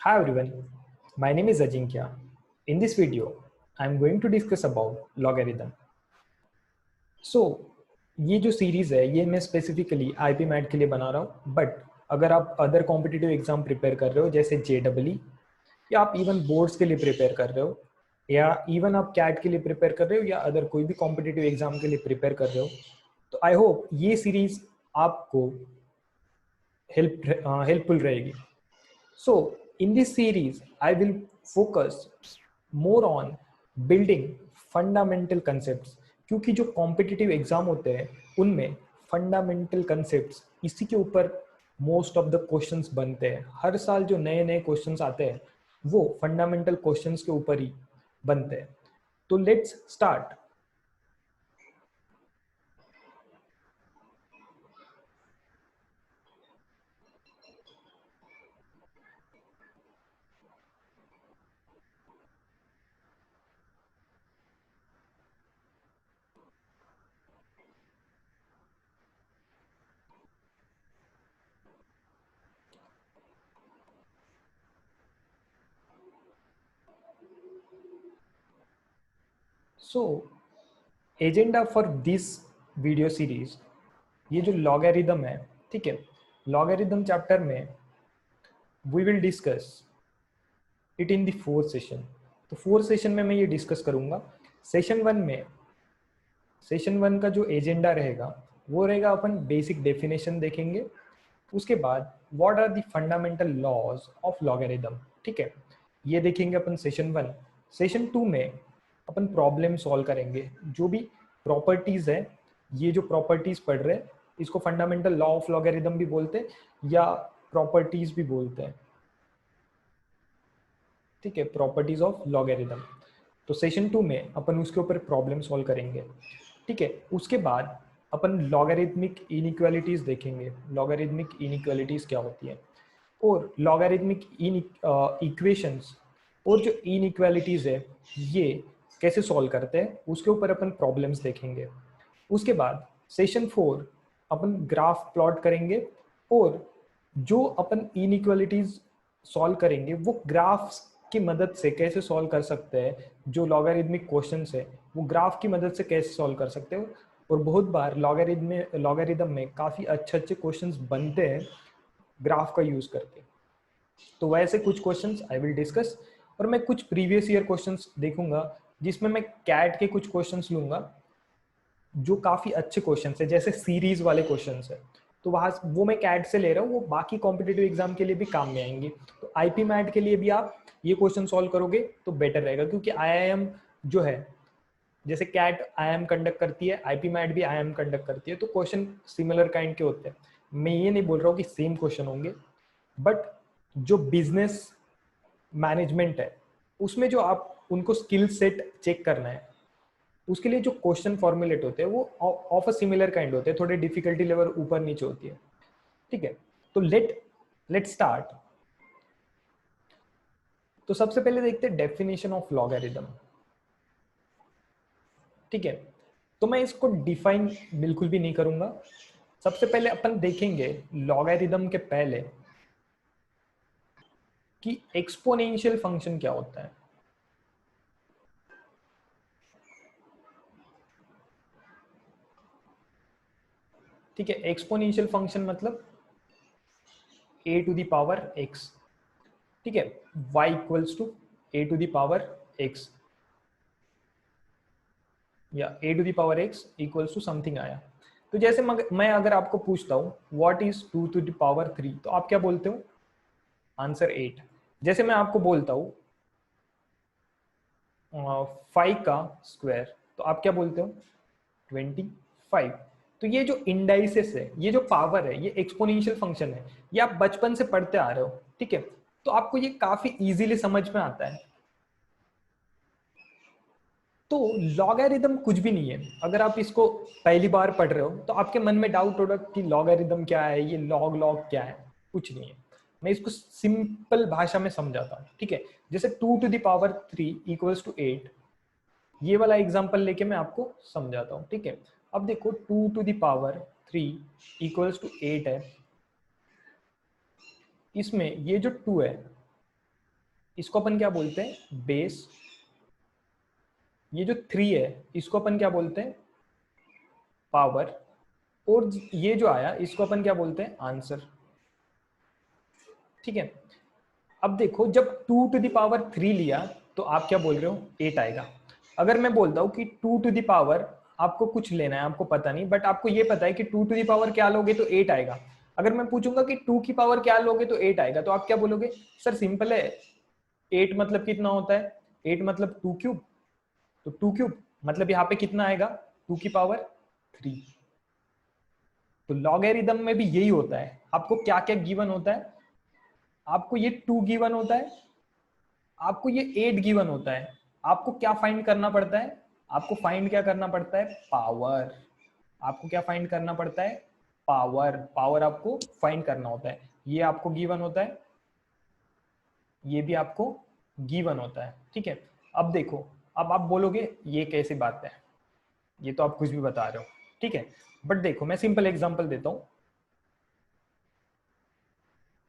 Hi everyone, my name is Ajinkya. In this video, I am going to discuss about logarithm. So, ये जो series है ये मैं specifically IP mat के लिए बना रहा हूँ, बट अगर आप अदर कॉम्पिटिटिव एग्जाम प्रिपेयर कर रहे हो जैसे जेडब्ल्यू या आप इवन बोर्ड्स के लिए प्रिपेयर कर रहे हो या इवन आप कैट के लिए प्रिपेयर कर रहे हो या अदर कोई भी कॉम्पिटिटिव एग्जाम के लिए प्रिपेयर कर रहे हो, तो आई होप ये सीरीज आपको हेल्पफुल रहेगी. So, in this series, I will focus more on building fundamental concepts, क्योंकि जो कॉम्पिटिटिव एग्जाम होते हैं उनमें फंडामेंटल कंसेप्ट्स इसी के ऊपर मोस्ट ऑफ द क्वेश्चंस बनते हैं. हर साल जो नए नए क्वेश्चंस आते हैं वो फंडामेंटल क्वेश्चंस के ऊपर ही बनते हैं. तो let's start. So agenda for this video series, ये जो लॉगरिदम है, ठीक है, लॉगरिदम चैप्टर में we will discuss it in the fourth session. तो फोर्थ सेशन में मैं ये डिस्कस करूंगा. सेशन वन का जो एजेंडा रहेगा वो रहेगा अपन बेसिक डेफिनेशन देखेंगे. उसके बाद what are the fundamental laws of logarithm, ठीक है, ये देखेंगे अपन सेशन वन. सेशन टू में अपन प्रॉब्लम सॉल्व करेंगे. जो भी प्रॉपर्टीज है, ये जो प्रॉपर्टीज पढ़ रहे हैं इसको फंडामेंटल लॉ ऑफ लॉगरिदम भी बोलते हैं या प्रॉपर्टीज भी बोलते हैं, ठीक है, प्रॉपर्टीज ऑफ लॉगरिदम. तो सेशन टू में अपन उसके ऊपर प्रॉब्लम सॉल्व करेंगे, ठीक है. उसके बाद अपन लॉगरिथमिक इनइक्वालिटीज देखेंगे. लॉगरिथमिक इनइक्वालिटीज क्या होती है और लॉगरिथमिक इक्वेशंस और जो इनइक्वालिटीज है ये कैसे सॉल्व करते हैं उसके ऊपर अपन प्रॉब्लम्स देखेंगे. उसके बाद सेशन फोर अपन ग्राफ प्लॉट करेंगे और जो अपन इनइक्वालिटीज सॉल्व करेंगे वो ग्राफ्स की मदद से कैसे सॉल्व कर सकते हैं. जो लॉगरिथमिक क्वेश्चंस है वो ग्राफ की मदद से कैसे सॉल्व कर सकते हो. और बहुत बार लॉगरिदम में काफ़ी अच्छे अच्छे क्वेश्चंस बनते हैं ग्राफ का यूज़ करके. तो वैसे कुछ क्वेश्चंस आई विल डिस्कस और मैं कुछ प्रीवियस ईयर क्वेश्चंस देखूंगा जिसमें मैं कैट के कुछ क्वेश्चंस लूंगा जो काफ़ी अच्छे क्वेश्चंस है, जैसे सीरीज वाले क्वेश्चंस है. तो वहाँ वो मैं कैट से ले रहा हूँ, वो बाकी कॉम्पिटिटिव एग्जाम के लिए भी काम में आएंगे. तो आईपी मैट के लिए भी आप ये क्वेश्चन सॉल्व करोगे तो बेटर रहेगा, क्योंकि आईआईएम जो है, जैसे कैट आईआईएम कंडक्ट करती है, आईपी मैट भी आईआईएम कंडक्ट करती है, तो क्वेश्चन सिमिलर काइंड के होते हैं. मैं ये नहीं बोल रहा हूँ कि सेम क्वेश्चन होंगे, बट जो बिजनेस मैनेजमेंट है उसमें जो आप उनको स्किल सेट चेक करना है उसके लिए जो क्वेश्चन फॉर्मुलेट होते हैं वो ऑफ अ सिमिलर काइंड होते हैं, थोड़े डिफिकल्टी लेवल ऊपर नीचे होती है, ठीक है. तो लेट स्टार्ट. तो सबसे पहले देखते हैं डेफिनेशन ऑफ लॉगरिदम, ठीक है. तो मैं इसको डिफाइन बिल्कुल भी नहीं करूंगा. सबसे पहले अपन देखेंगे लॉगरिदम के पहले कि एक्सपोनेंशियल फंक्शन क्या होता है. ठीक है, एक्सपोनेंशियल फंक्शन मतलब a to the power x, ठीक है, y equals to a to the power x या a to the power x equals to something आया. तो जैसे मैं अगर आपको पूछता हूँ what is 2 to the power 3, तो आप क्या बोलते हो? आंसर 8. जैसे मैं आपको बोलता हूँ 5 का स्क्वायर, तो आप क्या बोलते हो? 25. तो ये जो इंडाइसेस है, ये जो पावर है, ये एक्सपोनेंशियल फंक्शन है, ये आप बचपन से पढ़ते आ रहे हो, ठीक है. तो आपको ये काफी इजीली समझ में आता है. तो लॉगरिदम कुछ भी नहीं है. अगर आप इसको पहली बार पढ़ रहे हो तो आपके मन में डाउट होगा कि लॉगरिदम क्या है, ये लॉग लॉग क्या है. कुछ नहीं है. मैं इसको सिंपल भाषा में समझाता हूँ, ठीक है. जैसे 2 to the power 3 equals to 8, ये वाला एग्जांपल लेके मैं आपको समझाता हूँ, ठीक है. अब देखो 2 to the power 3 equals to 8 है. इसमें ये जो 2 है इसको अपन क्या बोलते हैं, बेस। ये जो 3 है इसको अपन क्या बोलते हैं, पावर। और ये जो आया इसको अपन क्या बोलते हैं, आंसर। ठीक है, अब देखो जब 2 टू द पावर 3 लिया तो आप क्या बोल रहे हो, 8 आएगा। अगर मैं बोलता हूं कि 2 टू द पावर, आपको कुछ लेना है, आपको पता नहीं, बट आपको ये पता है कि 2 टू द पावर क्या लोगे तो 8 आएगा। अगर मैं पूछूंगा कि 2 की पावर क्या लोगे तो 8 आएगा, तो आप क्या बोलोगे, सर सिंपल है, 8 मतलब कितना होता है, 8 मतलब 2 क्यूब, तो 2 क्यूब मतलब यहाँ पे कितना आएगा, 2 की पावर 3। तो लॉगरिदम में भी यही होता है, आपको क्या क्या गिवन होता है, आपको ये 2 गिवन होता है, आपको ये 8 गिवन होता है, आपको क्या फाइंड करना पड़ता है, आपको फाइंड क्या करना पड़ता है, पावर। आपको क्या फाइंड करना पड़ता है, पावर। पावर आपको फाइंड करना होता है, ये आपको गिवन होता है, ये भी आपको गिवन होता है। ठीक है, अब देखो, अब आप बोलोगे ये कैसी बात है, ये तो आप कुछ भी बता रहे हो। ठीक है, बट देखो मैं सिंपल एग्जांपल देता हूं,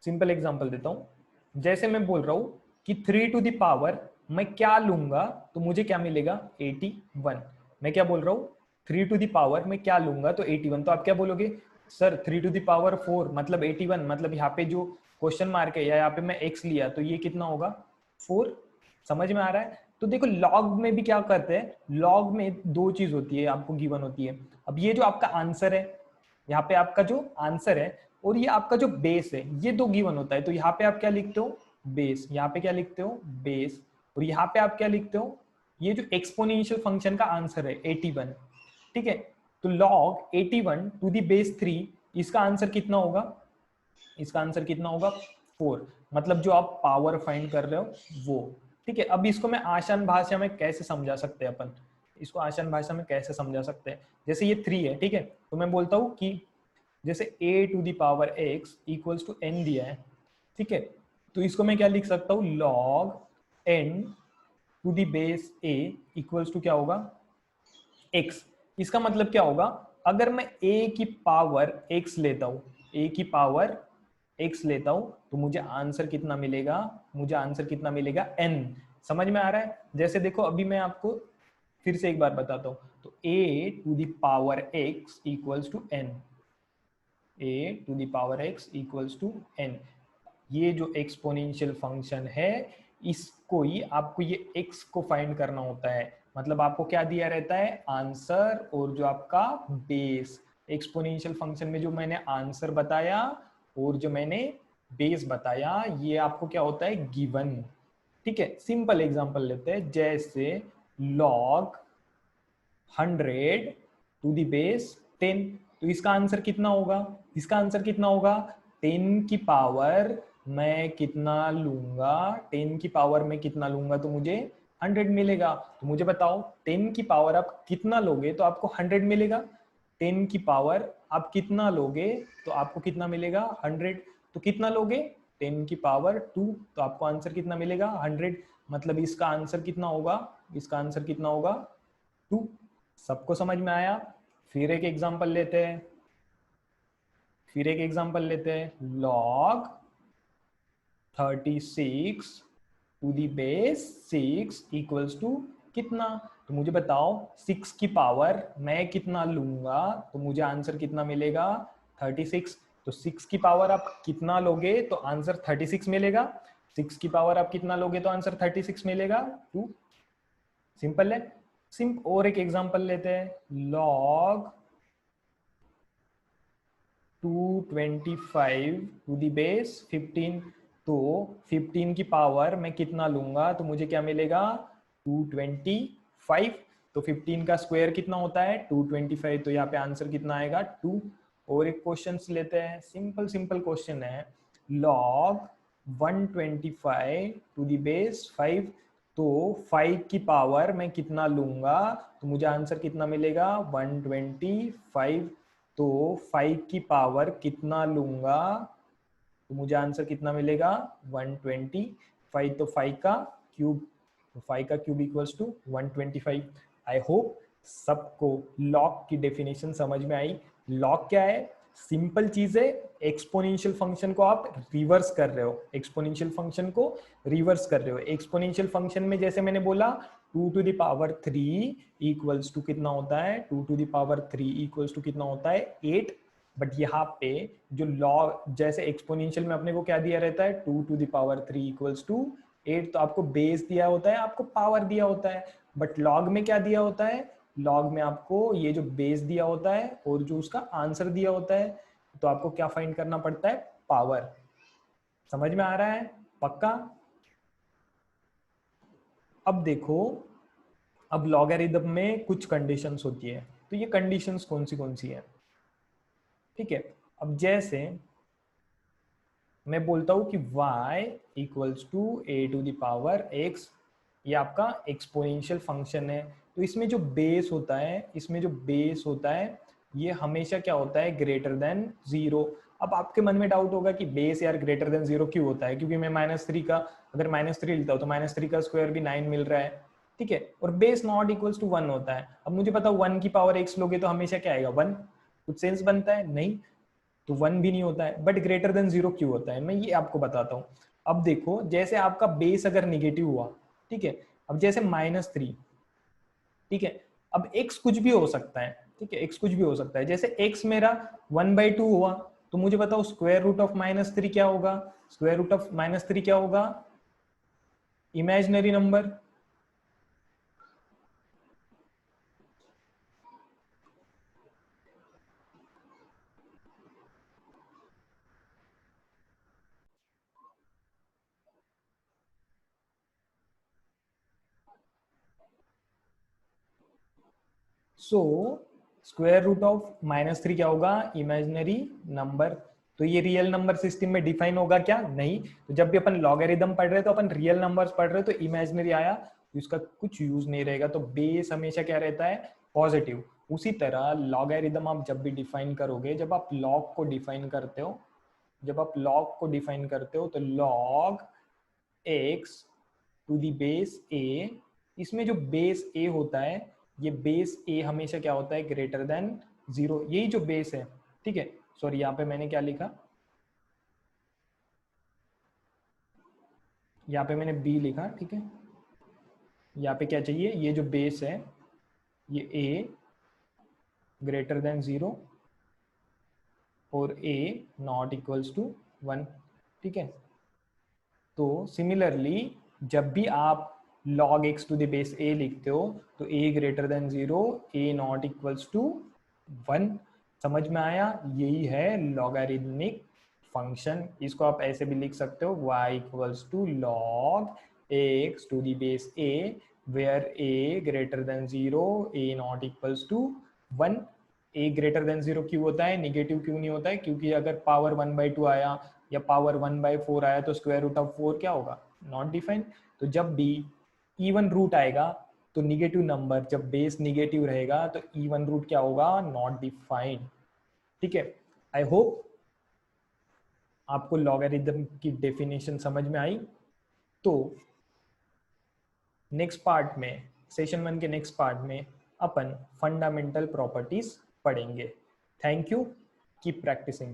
सिंपल एग्जांपल देता हूं। जैसे मैं बोल रहा हूं कि 3 टू द पावर मैं क्या लूंगा तो मुझे क्या मिलेगा, 81। मैं क्या बोल रहा हूं, 3 टू द पावर मैं क्या लूंगा तो 81। तो आप क्या बोलोगे, सर 3 टू द पावर 4 मतलब 81, मतलब यहाँ पे जो क्वेश्चन मार्क है या यहाँ पे मैं x लिया तो ये कितना होगा, 4। समझ में आ रहा है। तो देखो लॉग में भी क्या करते हैं, लॉग में दो चीज होती है, आपको गिवन होती है। अब ये जो आपका आंसर है, यहाँ पे आपका जो आंसर है और ये आपका जो बेस है, ये दो गिवन होता है। तो यहाँ पे आप क्या लिखते हो, बेस। यहाँ पे क्या लिखते हो, बेस। और यहाँ पे आप क्या लिखते हो, ये जो एक्सपोनेंशियल फंक्शन का आंसर है 81। ठीक है, तो log 81 टू दी बेस 3, इसका आंसर कितना होगा, इसका आंसर कितना होगा, 4। मतलब जो आप पावर फाइंड कर रहे हो वो। ठीक है, अब इसको मैं आसान भाषा में कैसे समझा सकते हैं अपन, इसको आसान भाषा में कैसे समझा सकते हैं। जैसे ये 3 है, ठीक है, तो मैं बोलता हूँ कि जैसे a to the power x equals to n दिया है। ठीक है, तो इसको मैं क्या लिख सकता हूँ, log n to the base a equals to क्या होगा, x। इसका मतलब क्या होगा, अगर मैं a की पावर x लेता हूं, a की पावर x लेता हूं तो मुझे आंसर कितना मिलेगा, मुझे आंसर कितना मिलेगा, n। समझ में आ रहा है। जैसे देखो अभी मैं आपको फिर से एक बार बताता हूं, तो a to the power x equals to n, a to the power x equals to n। ये जो एक्सपोनेंशियल फंक्शन है, इसको ही आपको ये x को फाइंड करना होता है। मतलब आपको क्या दिया रहता है, आंसर और जो आपका बेस। एक्सपोनेंशियल फंक्शन में जो मैंने आंसर बताया और जो मैंने बेस बताया, ये आपको क्या होता है, गिवन। ठीक है, सिंपल एग्जांपल लेते हैं, जैसे log 100 टू दी बेस 10। तो इसका आंसर कितना होगा, इसका आंसर कितना होगा, 10 की पावर मैं कितना लूंगा, 10 की पावर में कितना लूंगा तो मुझे 100 मिलेगा। तो मुझे बताओ 10 की पावर आप कितना लोगे तो आपको 100 मिलेगा, 10 की पावर आप कितना लोगे तो आपको कितना मिलेगा, 100। तो कितना लोगे, 10 की पावर 2, तो आपको आंसर कितना मिलेगा, 100। मतलब इसका आंसर कितना होगा, इसका आंसर कितना होगा, 2। सबको समझ में आया। फिर एक एग्जांपल लेते हैं, फिर एक एग्जांपल लेते हैं, log 36 to the base 6 equals to कितना। तो मुझे बताओ 6 की पावर मैं कितना लूंगा तो मुझे आंसर कितना मिलेगा, 36। तो 6 की पावर आप कितना लोगे तो आंसर 36 मिलेगा, 6 की पावर आप कितना लोगे तो आंसर 36 मिलेगा, 2। सिंपल है। और एक एग्जांपल लेते हैं, log 225 टू दी बेस 15। तो 15 की पावर मैं कितना लूंगा तो मुझे क्या मिलेगा, 225। तो 15 का स्क्वायर कितना होता है, 225। तो यहाँ पे आंसर कितना आएगा, 2। और एक क्वेश्चन लेते हैं, सिंपल सिंपल क्वेश्चन है, log 125 टू दी बेस 5। तो 5 की पावर मैं कितना लूंगा तो मुझे आंसर कितना मिलेगा, 125। तो 5 की पावर कितना लूंगा तो मुझे आंसर कितना मिलेगा, 125। तो 5 का क्यूब, तो 5 का cube equals to 125। I hope सबको लॉग की डेफिनेशन समझ में आई। लॉग क्या है, सिंपल चीज है, एक्सपोनेंशियल फंक्शन को आप रिवर्स कर रहे हो, एक्सपोनेंशियल फंक्शन को रिवर्स कर रहे हो। एक्सपोनेंशियल फंक्शन में जैसे मैंने बोला 2 to the power 3 equals to कितना होता है, 2 to the power 3 equals to कितना होता है 8। बट यहाँ पे जो लॉग, जैसे एक्सपोनेंशियल में अपने को क्या दिया रहता है 2 to the power 3 equals to 8, तो आपको बेस दिया होता है, आपको पावर दिया होता है। बट लॉग में क्या दिया होता है, लॉग में आपको ये जो बेस दिया होता है और जो उसका आंसर दिया होता है, तो आपको क्या फाइंड करना पड़ता है, पावर। समझ में आ रहा है पक्का? अब देखो, अब लॉगरिथम में कुछ कंडीशंस होती है, तो ये कंडीशंस कौन सी है, ठीक है। अब जैसे मैं बोलता हूं कि y equals to A to the power x, ये आपका एक्सपोनेंशियल फंक्शन है। तो इसमें जो बेस होता है, इसमें जो बेस होता है ये हमेशा क्या होता है, ग्रेटर देन 0। अब आपके मन में डाउट होगा कि बेस यार ग्रेटर देन 0 क्यों होता है, क्योंकि मैं -3 का, अगर -3 लेता हूँ तो -3 का स्क्वायर भी 9 मिल रहा है, ठीक है। और बेस नॉट इक्वल्स टू 1 होता है। अब मुझे पता 1 की पावर x लोगे तो हमेशा क्या आएगा 1, कुछ सेंस बनता है नहीं, तो 1 भी नहीं होता है। बट ग्रेटर देन 0 क्यों होता है, मैं ये आपको बताता हूँ। अब देखो, जैसे आपका बेस अगर निगेटिव हुआ, ठीक है, अब जैसे -3, ठीक है, अब x कुछ भी हो सकता है, ठीक है, x कुछ भी हो सकता है। जैसे x मेरा 1/2 हुआ, तो मुझे बताओ स्क्वायर रूट ऑफ -3 क्या होगा, स्क्वायर रूट ऑफ -3 क्या होगा, imaginary number. So square root of -3 क्या होगा, इमेजिनरी नंबर। तो ये रियल नंबर सिस्टम में डिफाइन होगा क्या, नहीं। तो जब भी अपन लॉगरिथम पढ़ रहे हैं तो अपन रियल नंबर्स पढ़ रहे हैं, तो इमेजिनरी आया तो इसका कुछ यूज नहीं रहेगा। तो बेस हमेशा क्या रहता है, पॉजिटिव। उसी तरह लॉगरिथम आप जब भी डिफाइन करोगे, जब आप लॉग को डिफाइन करते हो, जब आप लॉग को डिफाइन करते हो तो log X to the base A, इसमें जो बेस ए होता है, ये बेस ए हमेशा क्या होता है, ग्रेटर देन 0। यही जो बेस है, ठीक है। सॉरी, यहाँ पे मैंने क्या लिखा, यहाँ पे मैंने बी लिखा, ठीक है। यहाँ पे क्या चाहिए, ये जो बेस है ये ए ग्रेटर देन 0 और ए नॉट इक्वल्स टू 1, ठीक है। तो सिमिलरली जब भी आप log x to the base a लिखते हो तो a greater than 0, a not equals to 1। समझ में आया, यही है लॉगरिथमिक फंक्शन। इसको आप ऐसे भी लिख सकते हो, y equals to log x to the base a where a greater than 0, a not equals to 1। a greater than 0 क्यों होता है, निगेटिव क्यों नहीं होता है, क्योंकि अगर पावर 1/2 आया या पावर 1/4 आया तो स्क्वायर रूट ऑफ 4 क्या होगा, नॉट डिफाइंड। तो जब भी इवन रूट आएगा तो निगेटिव नंबर, जब बेस निगेटिव रहेगा तो इवन रूट क्या होगा, नॉट डिफाइंड, ठीक है। आई होप आपको लॉगरिथम की डेफिनेशन समझ में आई। तो नेक्स्ट पार्ट में, सेशन 1 के नेक्स्ट पार्ट में अपन फंडामेंटल प्रॉपर्टीज पढ़ेंगे। Thank you, keep practising.